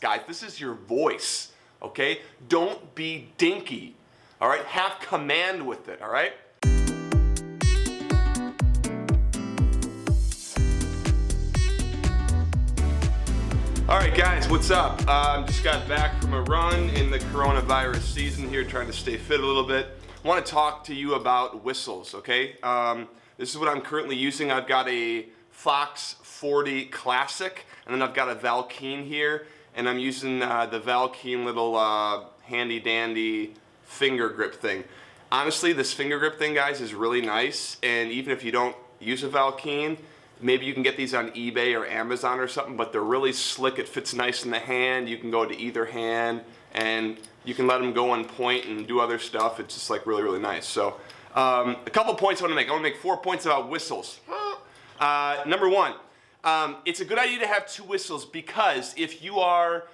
Guys, this is your voice, okay? Don't be dinky, all right? Have command with it, all right? All right, guys, what's up? Just got back from a run in the coronavirus season here, trying to stay fit a little bit. I want to talk to you about whistles, okay? This is what I'm currently using. I've got a Fox 40 Classic, and then I've got a Valkeen here, and I'm using the Valkeen little handy-dandy finger grip thing. Honestly, this finger grip thing, guys, is really nice, and even if you don't use a Valkeen, maybe you can get these on eBay or Amazon or something, but they're really slick. It fits nice in the hand. You can go to either hand, and you can let them go on point and do other stuff. It's just like really, really nice. So a couple points I want to make. I want to make 4 points about whistles. Number one, it's a good idea to have 2 whistles because if you are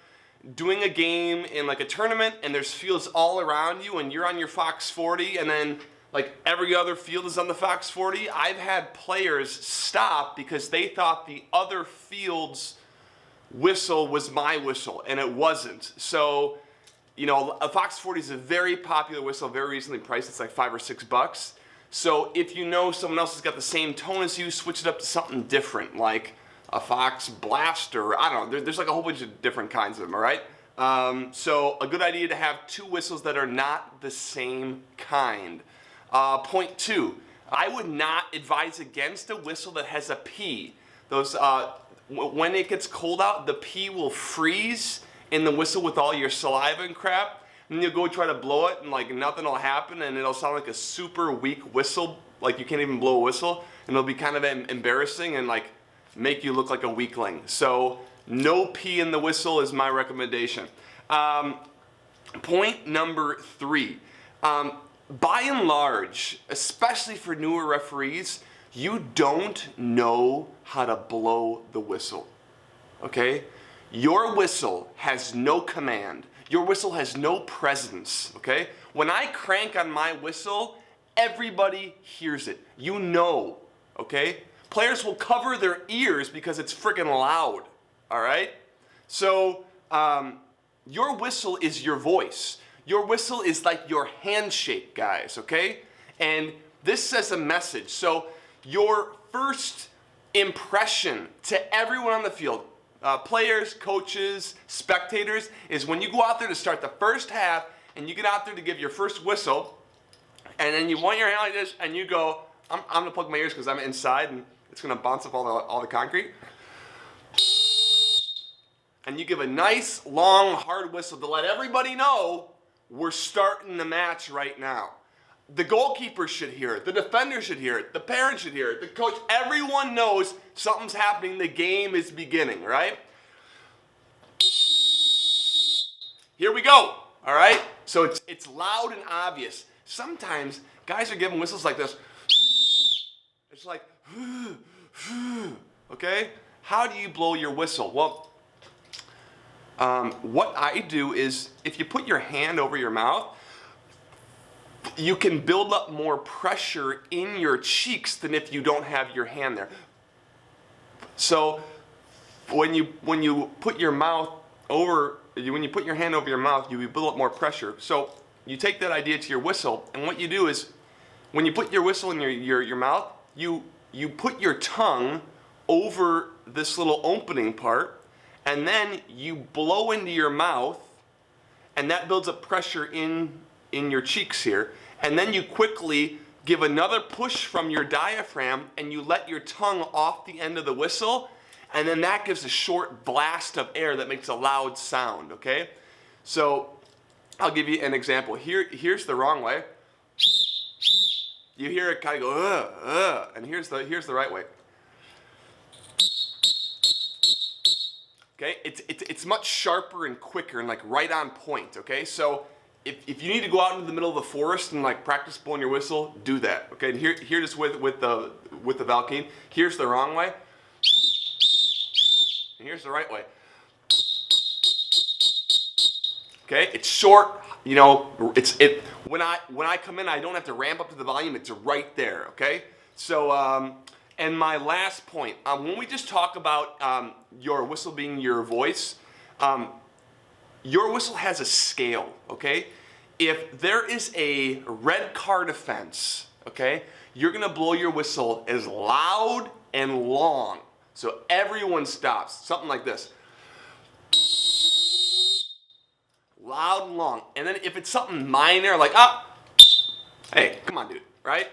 doing a game in like a tournament and there's fields all around you and you're on your Fox 40 and then like every other field is on the Fox 40, I've had players stop because they thought the other field's whistle was my whistle, and it wasn't. So, you know, a Fox 40 is a very popular whistle, very reasonably priced. It's like $5 or $6. So if you know someone else has got the same tone as you, switch it up to something different, like a Fox Blaster. I don't know. There's like a whole bunch of different kinds of them, all right? So a good idea to have 2 whistles that are not the same kind. Point 2, I would not advise against a whistle that has a P. Those, when it gets cold out, the P will freeze in the whistle with all your saliva and crap. And you'll go try to blow it and like nothing will happen and it'll sound like a super weak whistle, like you can't even blow a whistle, and it'll be kind of embarrassing and like make you look like a weakling. So no P in the whistle is my recommendation. Point number 3. By and large, especially for newer referees, you don't know how to blow the whistle, okay? Your whistle has no command. Your whistle has no presence, okay? When I crank on my whistle, everybody hears it. You know, okay? Players will cover their ears because it's freaking loud, all right? So, your whistle is your voice. Your whistle is like your handshake, guys, okay? And this says a message. So your first impression to everyone on the field, players, coaches, spectators, is when you go out there to start the first half and you get out there to give your first whistle, and then you want your hand like this and you go, I'm gonna plug my ears because I'm inside and it's gonna bounce off all the concrete. And you give a nice, long, hard whistle to let everybody know we're starting the match right now. The goalkeeper should hear it. The defender should hear it. The parent should hear it. The coach. Everyone knows something's happening. The game is beginning, right? Here we go, all right? So it's loud and obvious. Sometimes guys are giving whistles like this. It's like, okay? How do you blow your whistle? Well, what I do is, if you put your hand over your mouth, you can build up more pressure in your cheeks than if you don't have your hand there. So when you put your mouth over, when you put your hand over your mouth, you build up more pressure. So you take that idea to your whistle, and what you do is, when you put your whistle in your mouth, you put your tongue over this little opening part, and then you blow into your mouth, and that builds up pressure in your cheeks here. And then you quickly give another push from your diaphragm, and you let your tongue off the end of the whistle, and then that gives a short blast of air that makes a loud sound, okay? So I'll give you an example. Here's the wrong way. You hear it kind of go, and here's the right way. Okay, it's much sharper and quicker and like right on point, okay? So if you need to go out into the middle of the forest and like practice blowing your whistle, do that, okay? And here just with the Valkeen, here's the wrong way, and here's the right way. Okay, it's short, you know, when I come in, I don't have to ramp up to the volume, it's right there, okay? So, and my last point, when we just talk about your whistle being your voice, your whistle has a scale, okay? If there is a red card offense, okay, you're gonna blow your whistle as loud and long. So everyone stops, something like this. Loud and long. And then if it's something minor, like, hey, come on, dude, right?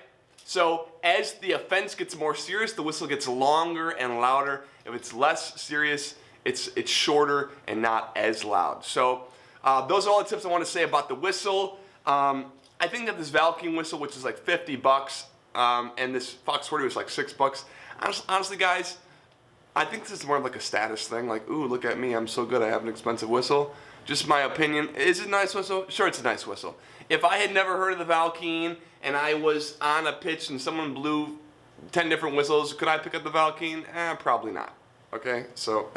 So as the offense gets more serious, the whistle gets longer and louder. If it's less serious, it's shorter and not as loud. So those are all the tips I want to say about the whistle. I think that this Valkyrie whistle, which is like 50 bucks, and this Fox 40 was like $6. Honestly, guys, I think this is more of like a status thing. Like, ooh, look at me, I'm so good, I have an expensive whistle. Just my opinion. Is it a nice whistle? Sure, it's a nice whistle. If I had never heard of the Valkyrie and I was on a pitch and someone blew 10 different whistles, could I pick up the Valkyrie? Probably not. Okay, so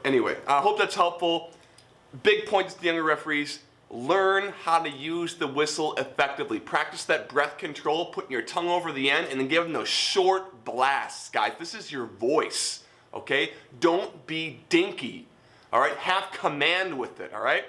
anyway, I hope that's helpful. Big point to the younger referees: learn how to use the whistle effectively. Practice that breath control, putting your tongue over the end, and then give them those short blasts, guys. This is your voice. Okay, don't be dinky. All right, have command with it. All right.